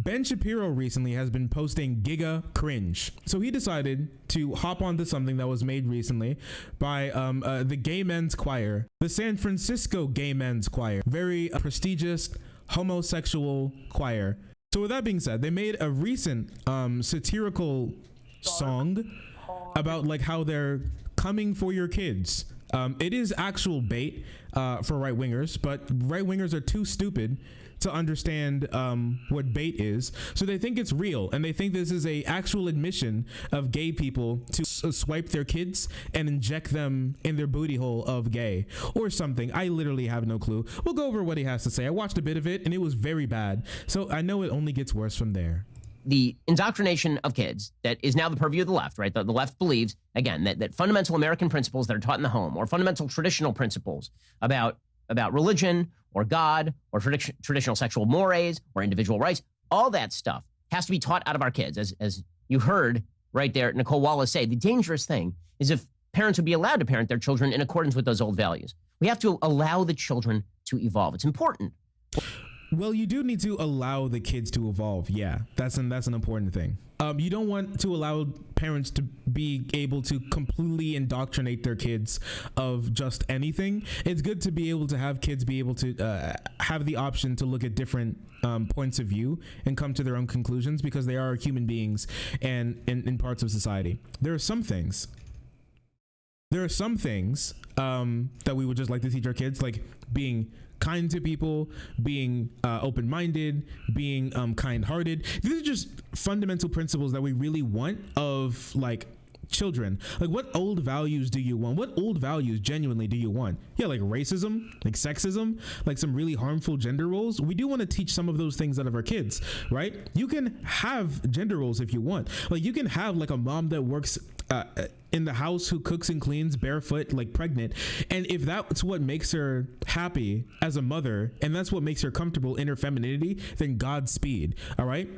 Ben Shapiro recently has been posting giga cringe. So he decided to hop onto something that was made recently by the Gay Men's Choir, the San Francisco Gay Men's Choir, very prestigious homosexual choir. So with that being said, they made a recent satirical song about like how they're coming for your kids. It is actual bait for right wingers, but right wingers are too stupid to understand what bait is, so they think it's real, and they think this is a actual admission of gay people to swipe their kids and inject them in their booty hole of gay or something. I literally have no clue. We'll go over what he has to say. I watched a bit of it and it was very bad, so I know it only gets worse from there. The indoctrination of kids that is now the purview of the left, right? The left believes, again, that fundamental American principles that are taught in the home, or fundamental traditional principles about religion or God or traditional sexual mores or individual rights, all that stuff has to be taught out of our kids. As you heard right there, Nicole Wallace say, the dangerous thing is if parents would be allowed to parent their children in accordance with those old values. We have to allow the children to evolve. It's important. Well, you do need to allow the kids to evolve. Yeah, that's an important thing. You don't want to allow parents to be able to completely indoctrinate their kids of just anything. It's good to be able to have kids be able to have the option to look at different points of view and come to their own conclusions, because they are human beings and in parts of society. There are some things that we would just like to teach our kids, like being kind to people, being open-minded, being kind-hearted. These are just fundamental principles that we really want of like children. Like, what old values do you want? What old values genuinely do you want? Yeah, like racism, like sexism, like some really harmful gender roles. We do want to teach some of those things out of our kids, right? You can have gender roles if you want. Like, you can have like a mom that works in the house who cooks and cleans barefoot, like pregnant, and if that's what makes her happy as a mother and that's what makes her comfortable in her femininity, then Godspeed. All right,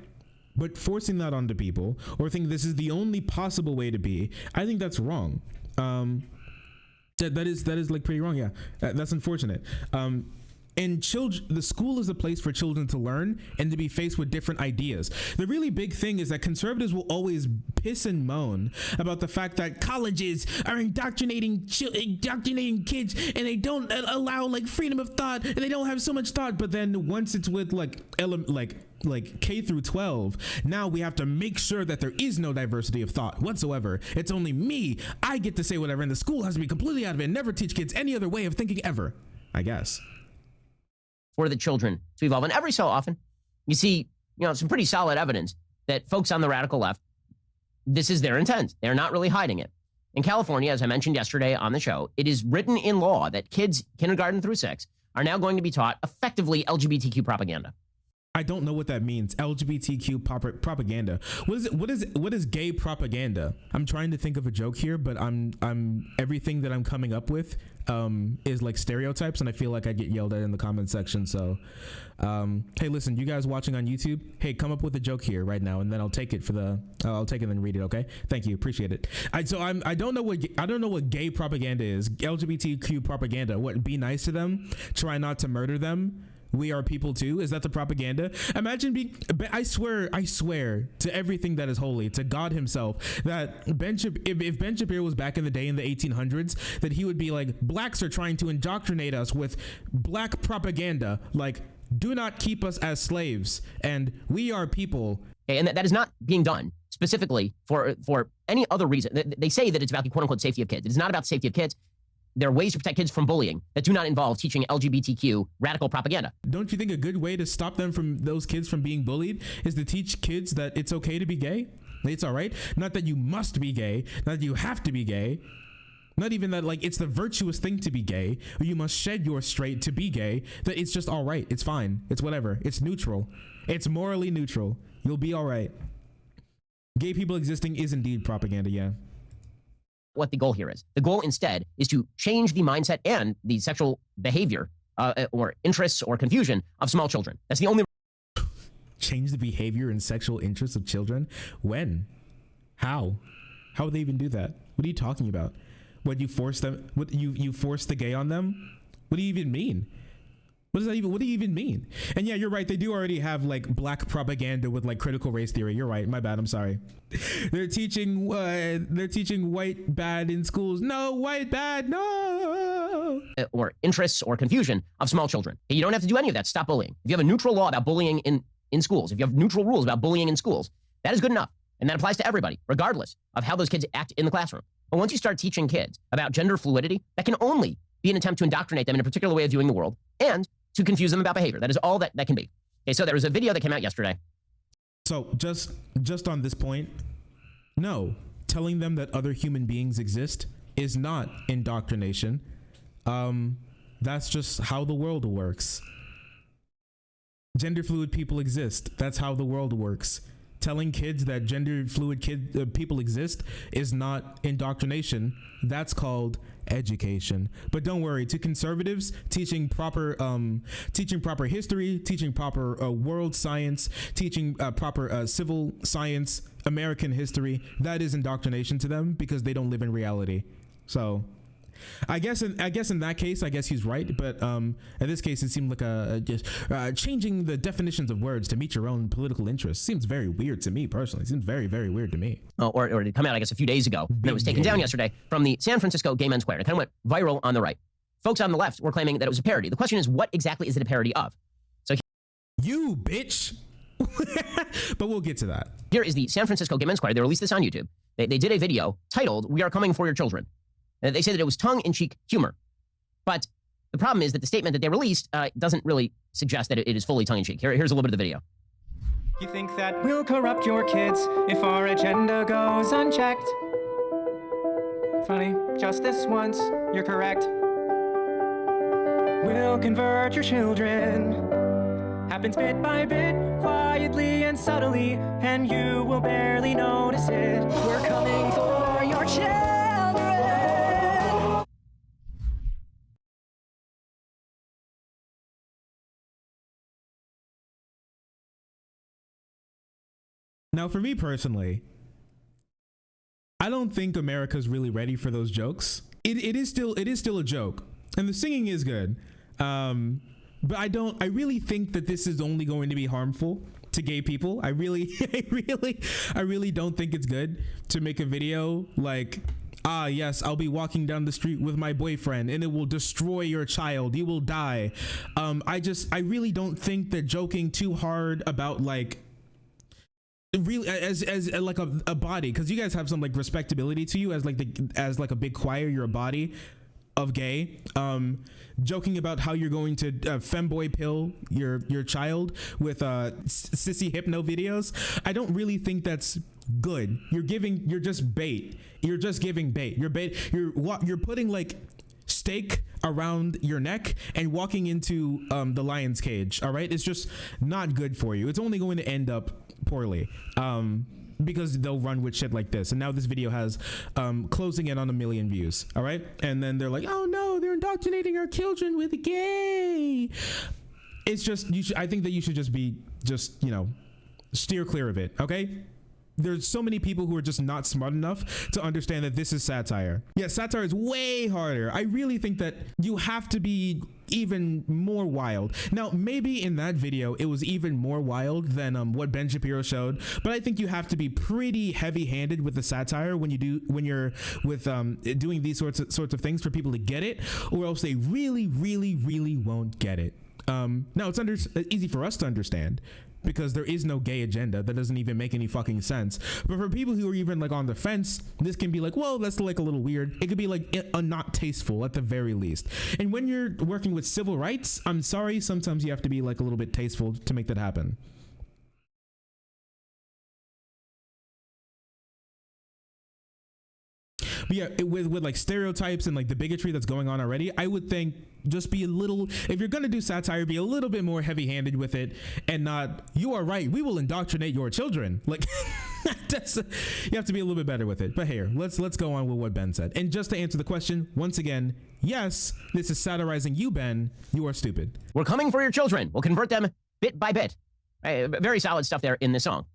but forcing that onto people or thinking this is the only possible way to be, I think that's wrong. That is like pretty wrong. Yeah, that's unfortunate. And the school is a place for children to learn and to be faced with different ideas. The really big thing is that conservatives will always piss and moan about the fact that colleges are indoctrinating kids, and they don't allow like freedom of thought, and they don't have so much thought. But then once it's with like K through 12, now we have to make sure that there is no diversity of thought whatsoever. It's only me. I get to say whatever, and the school has to be completely out of it and never teach kids any other way of thinking ever, I guess. For the children to evolve. And every so often, you see, some pretty solid evidence that folks on the radical left, this is their intent. They're not really hiding it. In California, as I mentioned yesterday on the show, it is written in law that kids kindergarten through 6 are now going to be taught effectively LGBTQ propaganda. I don't know what that means. LGBTQ propaganda. What is gay propaganda? I'm trying to think of a joke here, but I'm everything that I'm coming up with is like stereotypes, and I feel like I get yelled at in the comment section. So, hey, listen, you guys watching on YouTube, hey, come up with a joke here right now, and then I'll take it I'll take it and read it. Okay, thank you, appreciate it. I don't know what gay propaganda is. LGBTQ propaganda. What? Be nice to them. Try not to murder them. We are people too. Is that the propaganda? Imagine I swear to everything that is holy, to God himself, that if Ben Shapiro was back in the day in the 1800s, that he would be like, blacks are trying to indoctrinate us with black propaganda, like, do not keep us as slaves, and we are people. And that is not being done specifically for any other reason. They say that it's about the quote unquote safety of kids. It is not about the safety of kids. There are ways to protect kids from bullying that do not involve teaching LGBTQ radical propaganda. Don't you think a good way to stop those kids from being bullied is to teach kids that it's okay to be gay? It's all right. Not that you must be gay, not that you have to be gay, not even that like it's the virtuous thing to be gay, or you must shed your straight to be gay, that it's just all right. It's fine. It's whatever. It's neutral. It's morally neutral. You'll be all right. Gay people existing is indeed propaganda, yeah. What the goal here is. The goal instead is to change the mindset and the sexual behavior or interests or confusion of small children. That's the only. Change the behavior and sexual interests of children? When? How? How would they even do that? What are you talking about? What, you force them? What, you force the gay on them? What do you even mean? What does that even? What do you even mean? And yeah, you're right. They do already have like black propaganda with like critical race theory. You're right. My bad. I'm sorry. They're teaching white bad in schools. No, white bad. No. Or interests or confusion of small children. You don't have to do any of that. Stop bullying. If you have a neutral law about bullying in schools, if you have neutral rules about bullying in schools, that is good enough. And that applies to everybody, regardless of how those kids act in the classroom. But once you start teaching kids about gender fluidity, that can only be an attempt to indoctrinate them in a particular way of viewing the world and to confuse them about behavior. That is all that can be. Okay, so there was a video that came out yesterday. So just on this point, no, telling them that other human beings exist is not indoctrination. That's just how the world works. Gender fluid people exist. That's how the world works. Telling kids that gender fluid people exist is not indoctrination. That's called education. But don't worry, to conservatives, teaching proper history, teaching proper world science, teaching proper civil science, American history, that is indoctrination to them because they don't live in reality. So I guess in that case, I guess he's right. But in this case, it seemed like just changing the definitions of words to meet your own political interests seems very weird to me personally. It seems very, very weird to me. Or it come out, I guess, a few days ago. And it was taken down yesterday from the San Francisco Gay Men's Square. It kind of went viral on the right. Folks on the left were claiming that it was a parody. The question is, what exactly is it a parody of? So you bitch. But we'll get to that. Here is the San Francisco Gay Men's Square. They released this on YouTube. They did a video titled, "We Are Coming for Your Children." They say that it was tongue-in-cheek humor. But the problem is that the statement that they released doesn't really suggest that it is fully tongue-in-cheek. Here's a little bit of the video. You think that we'll corrupt your kids if our agenda goes unchecked? Funny, just this once, you're correct. We'll convert your children. Happens bit by bit, quietly and subtly, and you will barely notice it. We're coming for your children. Now, for me personally, I don't think America's really ready for those jokes. It is still a joke, and the singing is good, but I really think that this is only going to be harmful to gay people. I really don't think it's good to make a video like, yes, I'll be walking down the street with my boyfriend and it will destroy your child. You will die. I really don't think that joking too hard about like really as like a body, because you guys have some like respectability to you as like a big choir. You're a body of gay, joking about how you're going to femboy pill your child with sissy hypno videos. I don't really think that's good. You're just bait. You're just giving bait. You're putting like stake around your neck and walking into the lion's cage. All right, it's just not good for you. It's only going to end up poorly because they'll run with shit like this. And now this video has closing in on 1 million views. All right, and then they're like, oh no, they're indoctrinating our children with gay. It's just I think that you should just steer clear of it. Okay, there's so many people who are just not smart enough to understand that this is satire. Yeah, satire is way harder. I really think that you have to be even more wild. Now, maybe in that video, it was even more wild than what Ben Shapiro showed, but I think you have to be pretty heavy-handed with the satire when you're with doing these sorts of things for people to get it, or else they really, really, really won't get it. Now, it's easy for us to understand, because there is no gay agenda. That doesn't even make any fucking sense. But for people who are even like on the fence, this can be like, well, that's like a little weird. It could be like not tasteful at the very least. And when you're working with civil rights, I'm sorry, sometimes you have to be like a little bit tasteful to make that happen. But yeah, with like stereotypes and like the bigotry that's going on already, I would think just be a little, if you're gonna do satire, be a little bit more heavy-handed with it, and not, you are right, we will indoctrinate your children. Like you have to be a little bit better with it. But here, let's go on with what Ben said. And just to answer the question once again, yes, this is satirizing you, Ben. You are stupid. We're coming for your children. We'll convert them bit by bit. Very solid stuff there in this song.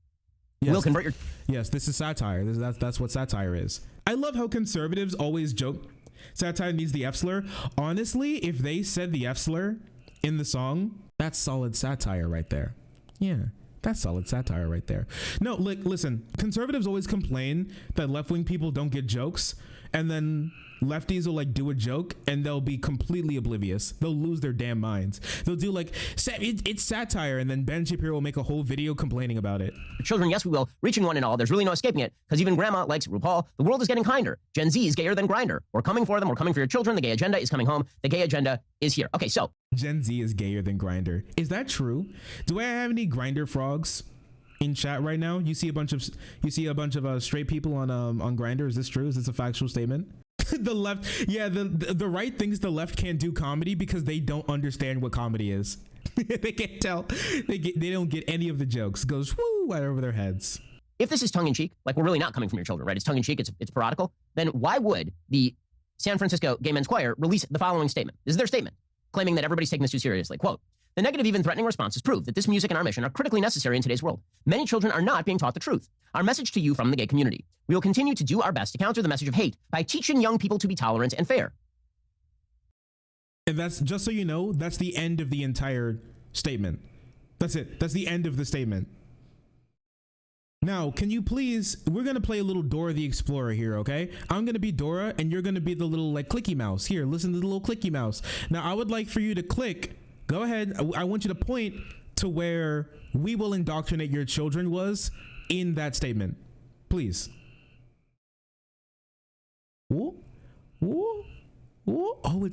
Yes, we'll convert your. Yes, this is satire. That's what satire is. I love how conservatives always joke satire needs the F slur. Honestly, if they said the F slur in the song, that's solid satire right there. Yeah, that's solid satire right there. No, like, listen, conservatives always complain that left-wing people don't get jokes, and then lefties will like do a joke and they'll be completely oblivious. They'll lose their damn minds. They'll do like, it's satire, and then Ben Shapiro will make a whole video complaining about it. Children, yes, we will. Reaching one and all. There's really no escaping it, because even grandma likes RuPaul. The world is getting kinder. Gen Z is gayer than Grindr. We're coming for them. We're coming for your children. The gay agenda is coming home. The gay agenda is here. Okay, so Gen Z is gayer than Grindr. Is that true? Do I have any Grindr frogs in chat right now? You see a bunch of straight people on Grindr. Is this true? Is this a factual statement? The left, yeah, the right thinks the left can't do comedy because they don't understand what comedy is. They can't tell. They don't get any of the jokes. It goes woo right over their heads. if this is tongue-in-cheek, like we're really not coming from your children, right? It's tongue-in-cheek, it's parodical, then why would the San Francisco Gay Men's Choir release the following statement? This is their statement, claiming that everybody's taking this too seriously. Quote, "The negative, even threatening responses prove that this music and our mission are critically necessary in today's world. Many children are not being taught the truth. Our message to you from the gay community. We will continue to do our best to counter the message of hate by teaching young people to be tolerant and fair." And that's, just so you know, that's the end of the entire statement. That's it. That's the end of the statement. Now, can you please, we're going to play a little Dora the Explorer here, okay? I'm going to be Dora and you're going to be the little like clicky mouse. Here, listen to the little clicky mouse. Now, I would like for you to click. Go ahead. I want you to point to where "we will indoctrinate your children" was in that statement. Please. Whoa, whoa, whoa. Oh,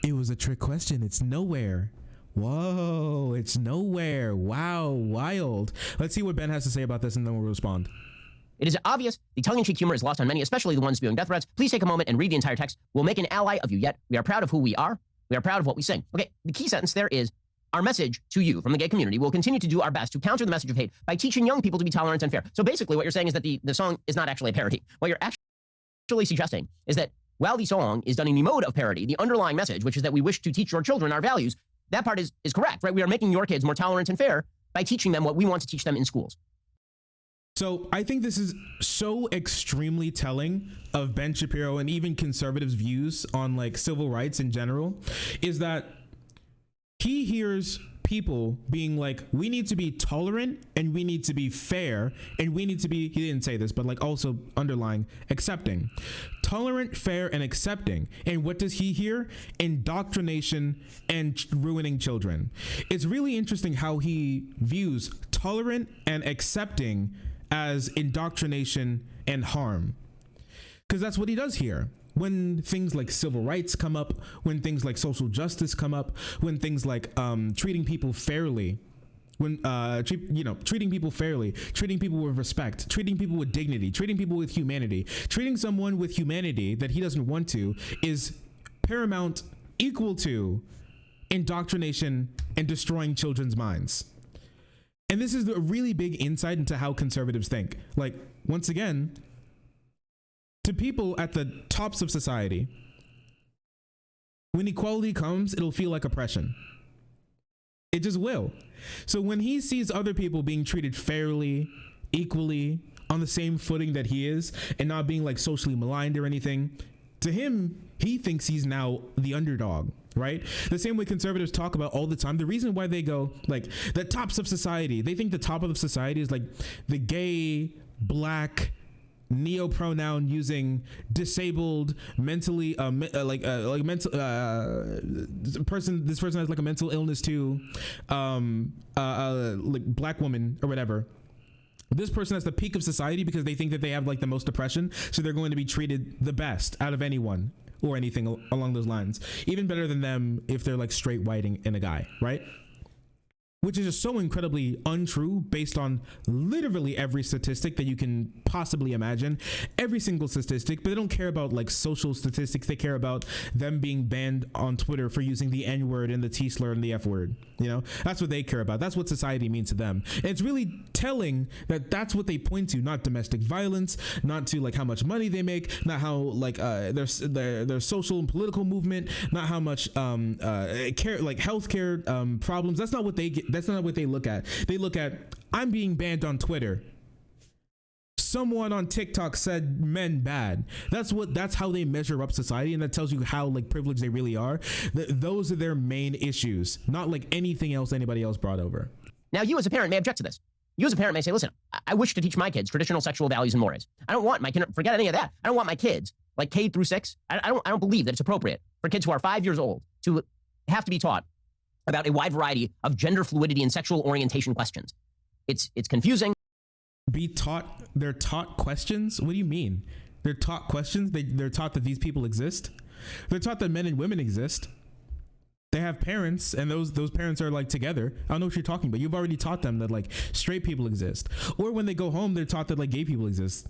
it was a trick question. It's nowhere. Whoa, it's nowhere. Wow, wild. Let's see what Ben has to say about this and then we'll respond. It is obvious the tongue-in-cheek humor is lost on many, especially the ones spewing death threats. Please take a moment and read the entire text. We'll make an ally of you yet. We are proud of who we are. We are proud of what we sing. Okay, the key sentence there is, our message to you from the gay community will continue to do our best to counter the message of hate by teaching young people to be tolerant and fair. So basically what you're saying is that the song is not actually a parody. What you're actually suggesting is that while the song is done in the mode of parody, the underlying message, which is that we wish to teach your children our values, that part is correct, right? We are making your kids more tolerant and fair by teaching them what we want to teach them in schools. So I think this is so extremely telling of Ben Shapiro and even conservatives' views on like civil rights in general, is that he hears people being like, we need to be tolerant and we need to be fair and we need to be, he didn't say this, but like also underlying, accepting. Tolerant, fair, and accepting. And what does he hear? Indoctrination and ruining children. It's really interesting how he views tolerant and accepting as indoctrination and harm. Because that's what he does here. When things like civil rights come up, when things like social justice come up, when things like treating people fairly, when treating people fairly, treating people with respect, treating people with dignity, treating people with humanity, treating someone with humanity that he doesn't want to is paramount, equal to indoctrination and destroying children's minds. And this is a really big insight into how conservatives think. Like, once again, to people at the tops of society, when equality comes, it'll feel like oppression. It just will. So when he sees other people being treated fairly, equally, on the same footing that he is, and not being like socially maligned or anything, to him, he thinks he's now the underdog, right? The same way conservatives talk about all the time. The reason why they go like the tops of society, they think the top of society is like the gay, black, neo-pronoun using, disabled, mentally this person has like a mental illness too, like black woman or whatever. This person has the peak of society because they think that they have like the most oppression, so they're going to be treated the best out of anyone or anything along those lines, even better than them if they're like straight, white, and a guy, right? Which is just so incredibly untrue based on literally every statistic that you can possibly imagine, every single statistic. But they don't care about like social statistics. They care about them being banned on Twitter for using the N-word and the T-slur and the F-word. You know, that's what they care about. That's what society means to them. And it's really telling that that's what they point to, not domestic violence, not to like how much money they make, not how like their social and political movement, not how much care, like healthcare problems. That's not what they get. That's not what they look at. They look at, I'm being banned on Twitter, someone on TikTok said men bad. That's how they measure up society, and that tells you how like privileged they really are. Those are their main issues, not like anything else anybody else brought over. Now, you as a parent may object to this. You as a parent may say, listen, I wish to teach my kids traditional sexual values and mores. I don't want my kids, forget any of that. I don't want my kids, like K through 6. I don't believe that it's appropriate for kids who are 5 years old to have to be taught about a wide variety of gender fluidity and sexual orientation questions. It's confusing. They're taught questions? What do you mean? They're taught questions? They're taught that these people exist? They're taught that men and women exist. They have parents, and those parents are like together. I don't know what you're talking about. You've already taught them that like straight people exist. Or when they go home, they're taught that like gay people exist.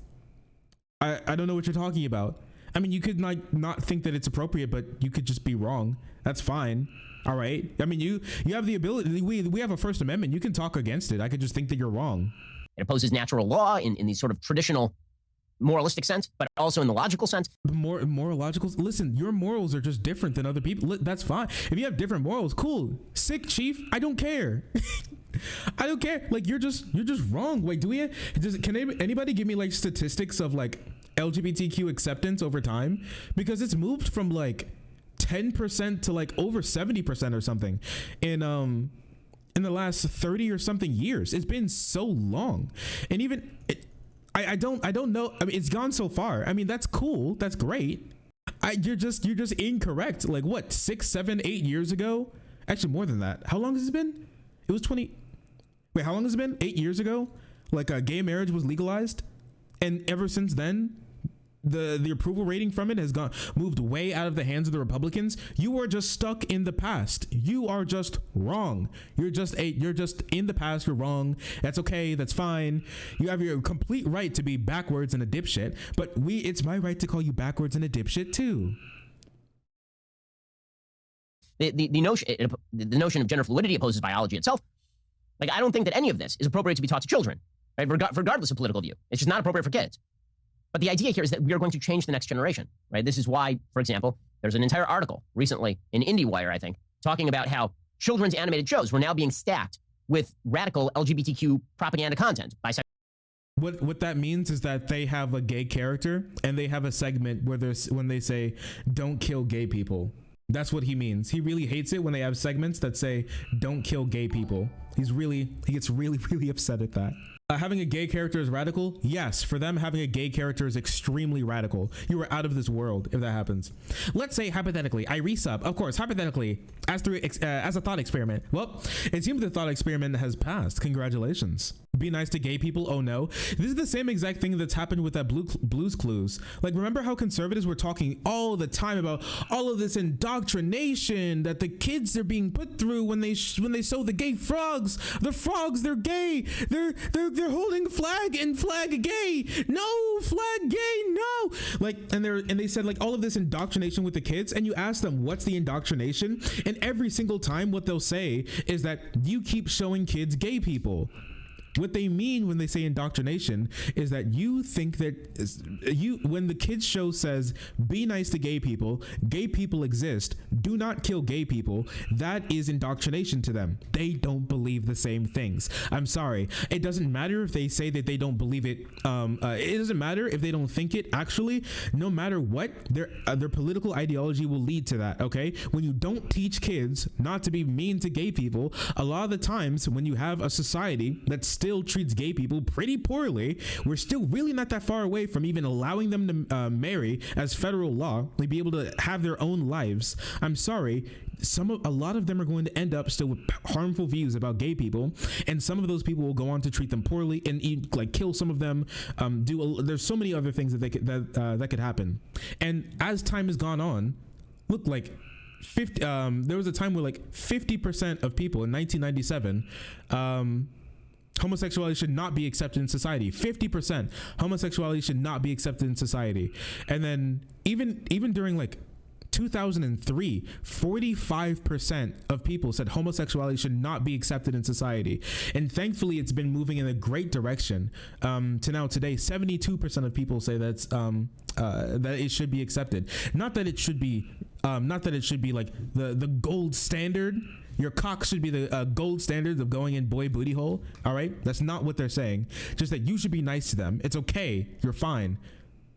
I don't know what you're talking about. I mean, you could not think that it's appropriate, but you could just be wrong. That's fine. All right. I mean, you have the ability. We have a First Amendment. You can talk against it. I could just think that you're wrong. It opposes natural law in the sort of traditional moralistic sense, but also in the logical sense. More logical. Listen, your morals are just different than other people. That's fine. If you have different morals, cool. Sick, chief. I don't care. I don't care. Like you're just wrong. Wait, can anybody give me like statistics of like LGBTQ acceptance over time? Because it's moved from like 10% to like over 70% or something in the last 30 or something years. It's been so long, and even I don't know. I mean, it's gone so far. I mean, that's cool. That's great. You're just incorrect. Like what, 6, 7, 8 years ago? Actually, more than that. How long has it been? It was 20. Wait, how long has it been? 8 years ago? Like gay marriage was legalized, and ever since then, the approval rating from it has moved way out of the hands of the Republicans. You are just stuck in the past. You are just wrong. You're just in the past. You're wrong. That's okay. That's fine. You have your complete right to be backwards and a dipshit, but it's my right to call you backwards and a dipshit too. The notion of gender fluidity opposes biology itself. Like, I don't think that any of this is appropriate to be taught to children, right? Regardless of political view. It's just not appropriate for kids. But the idea here is that we are going to change the next generation, right? This is why, for example, there's an entire article recently in IndieWire, I think, talking about how children's animated shows were now being stacked with radical LGBTQ propaganda content by what that means is that they have a gay character and they have a segment where when they say, don't kill gay people. That's what he means. He really hates it when they have segments that say, don't kill gay people. He gets really, really upset at that. Having a gay character is radical? Yes, for them, having a gay character is extremely radical. You are out of this world if that happens. Let's say, hypothetically, I resub. Of course, hypothetically, as a thought experiment. Well, it seems the thought experiment has passed. Congratulations. Be nice to gay people? Oh no. This is the same exact thing that's happened with that Blue's Clues. Like, remember how conservatives were talking all the time about all of this indoctrination that the kids are being put through when they show the gay frogs. The frogs, they're gay. They're holding flag and flag gay. No, flag gay, no. Like, and they said like all of this indoctrination with the kids, and you ask them what's the indoctrination, and every single time what they'll say is that you keep showing kids gay people. What they mean when they say indoctrination is that you think that when the kids show says, be nice to gay people exist, do not kill gay people, that is indoctrination to them. They don't believe the same things. I'm sorry. It doesn't matter if they say that they don't believe it. It doesn't matter if they don't think it. Actually, no matter what, their political ideology will lead to that, okay? When you don't teach kids not to be mean to gay people, a lot of the times when you have a society that still treats gay people pretty poorly, we're still really not that far away from even allowing them to marry as federal law, like be able to have their own lives. I'm sorry, a lot of them are going to end up still with harmful views about gay people, and some of those people will go on to treat them poorly and like kill some of them. There's so many other things that could happen. And as time has gone on, look, like 50. There was a time where like 50% of people in 1997. Homosexuality should not be accepted in society. 50% homosexuality should not be accepted in society. And then even during like 2003, 45% of people said homosexuality should not be accepted in society. And thankfully, it's been moving in a great direction. To now today, 72% of people say that it should be accepted. Not that it should be like the gold standard. Your cock should be the gold standard of going in boy booty hole. All right, that's not what they're saying. Just that you should be nice to them. It's okay. You're fine.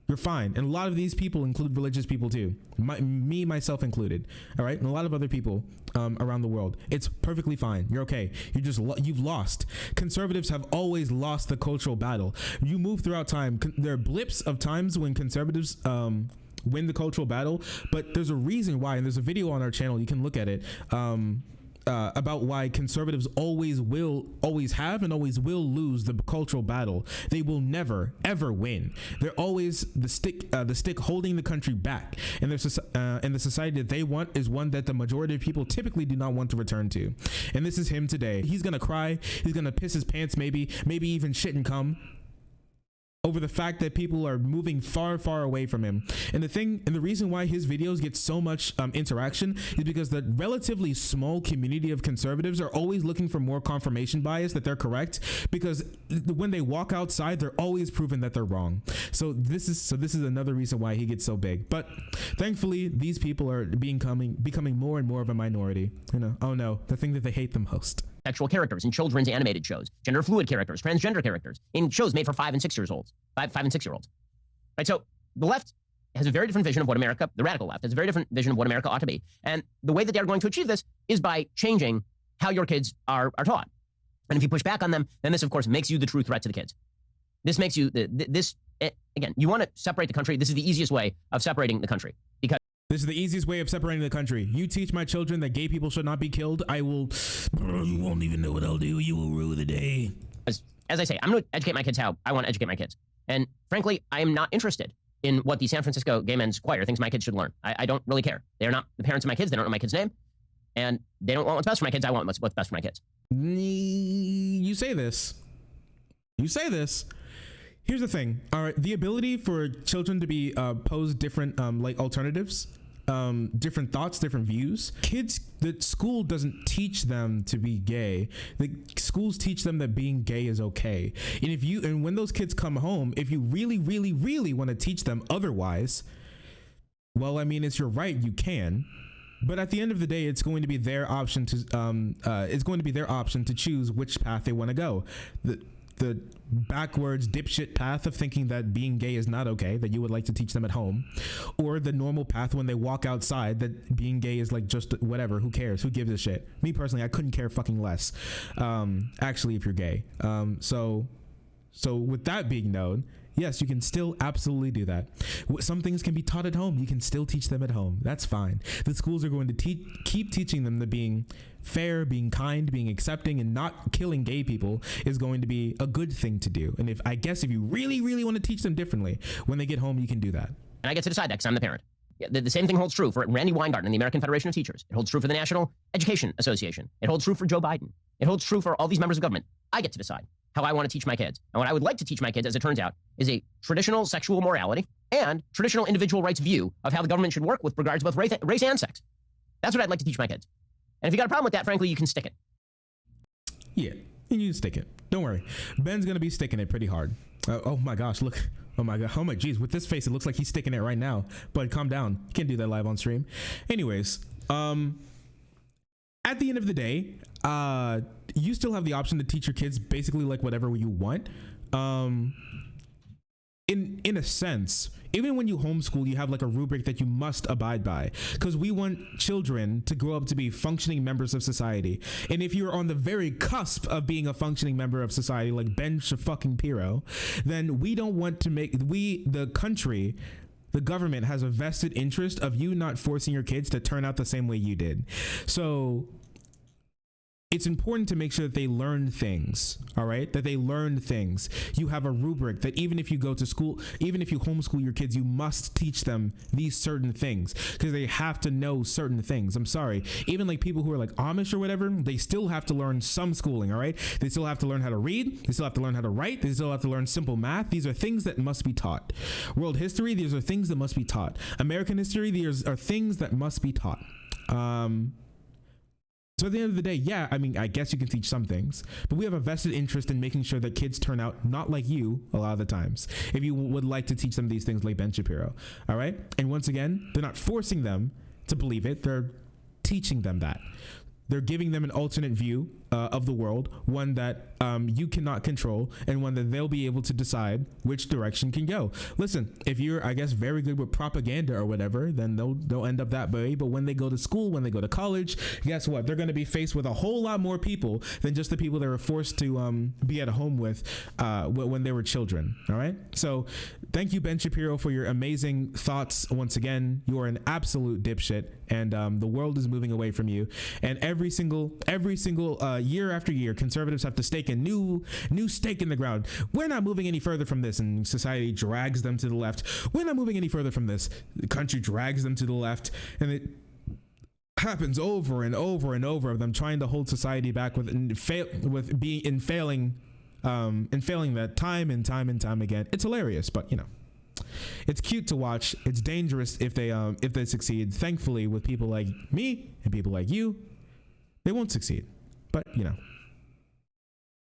You're fine. And a lot of these people include religious people too. Me, myself included. All right. And a lot of other people around the world. It's perfectly fine. You're okay. You've lost. Conservatives have always lost the cultural battle. You move throughout time. There are blips of times when conservatives win the cultural battle, but there's a reason why. And there's a video on our channel. You can look at it. About why conservatives always have and always will lose the cultural battle. They will never ever win. They're always the stick holding the country back, and the society that they want is one that the majority of people typically do not want to return to. And this is him today. He's gonna cry. He's gonna piss his pants, maybe even shit and cum, over the fact that people are moving far away from him. And the reason why his videos get so much interaction is because the relatively small community of conservatives are always looking for more confirmation bias that they're correct, because when they walk outside, they're always proven that they're wrong. So this is another reason why he gets so big. But thankfully, these people are becoming more and more of a minority. Oh no, the thing that they hate the most. Sexual characters in children's animated shows, gender fluid characters, transgender characters in shows made for 5 and 6 years olds, 5 and 6 year olds. Right. So the left has a very different vision of what America, the radical left has a very different vision of what America ought to be. And the way that they're going to achieve this is by changing how your kids are taught. And if you push back on them, then this, of course, makes you the true threat to the kids. This makes you again, you want to separate the country. This is the easiest way of separating the country, because this is the easiest way of separating the country. You teach my children that gay people should not be killed, I will... You won't even know what I'll do. You will rue the day. As I say, I'm going to educate my kids how I want to educate my kids. And frankly, I am not interested in what the San Francisco Gay Men's Choir thinks my kids should learn. I don't really care. They're not the parents of my kids. They don't know my kid's name. And they don't want what's best for my kids. I want what's best for my kids. You say this. Here's the thing. All right, the ability for children to be posed different alternatives, different thoughts, different views. Kids, the school doesn't teach them to be gay. The schools teach them that being gay is okay. And when those kids come home, if you really, really, really want to teach them otherwise, well, I mean, it's your right. You can. But at the end of the day, it's going to be their option to choose which path they want to go. The backwards dipshit path of thinking that being gay is not okay, that you would like to teach them at home, or the normal path when they walk outside that being gay is like just whatever, who cares, who gives a shit. Me personally, I couldn't care fucking less, actually, if you're gay. So with that being known, yes, you can still absolutely do that. Some things can be taught at home. You can still teach them at home. That's fine. The schools are going to keep teaching them that being fair, being kind, being accepting, and not killing gay people is going to be a good thing to do. And if you really, really want to teach them differently, when they get home, you can do that. And I get to decide that because I'm the parent. The same thing holds true for Randy Weingarten and the American Federation of Teachers. It holds true for the National Education Association. It holds true for Joe Biden. It holds true for all these members of government. I get to decide how I want to teach my kids. And what I would like to teach my kids, as it turns out, is a traditional sexual morality and traditional individual rights view of how the government should work with regards to both race and sex. That's what I'd like to teach my kids. And if you got a problem with that, frankly, you can stick it. Yeah, you can stick it. Don't worry. Ben's going to be sticking it pretty hard. Oh my gosh, look. Oh my god. Oh my geez. With this face, it looks like he's sticking it right now. But calm down. You can't do that live on stream. Anyways, at the end of the day, you still have the option to teach your kids basically like whatever you want. In a sense, even when you homeschool, you have like a rubric that you must abide by, because we want children to grow up to be functioning members of society. And if you're on the very cusp of being a functioning member of society, like Ben Shapiro, then we don't want to the country, the government has a vested interest of you not forcing your kids to turn out the same way you did. So it's important to make sure that they learn things, all right? That they learn things. You have a rubric that even if you go to school, even if you homeschool your kids, you must teach them these certain things because they have to know certain things. I'm sorry. Even like people who are like Amish or whatever, they still have to learn some schooling, all right? They still have to learn how to read. They still have to learn how to write. They still have to learn simple math. These are things that must be taught. World history, these are things that must be taught. American history, these are things that must be taught. So at the end of the day, yeah, I mean, I guess you can teach some things, but we have a vested interest in making sure that kids turn out not like you a lot of the times. If you would like to teach them these things like Ben Shapiro, all right? And once again, they're not forcing them to believe it. They're teaching them that. They're giving them an alternate view of the world, one that you cannot control, and one that they'll be able to decide which direction can go. Listen, if you're, I guess, very good with propaganda or whatever, then they'll end up that way. But when they go to school, when they go to college, guess what? They're going to be faced with a whole lot more people than just the people they were forced to be at home with when they were children. All right. So thank you, Ben Shapiro, for your amazing thoughts. Once again, you are an absolute dipshit, and the world is moving away from you. And every single year after year, conservatives have to stake a new stake in the ground. We're not moving any further from this, and society drags them to the left. We're not moving any further from this. The country drags them to the left, and it happens over and over and over of them trying to hold society back failing that time and time and time again. It's hilarious, but it's cute to watch. It's dangerous if they succeed. Thankfully, with people like me and people like you, they won't succeed. But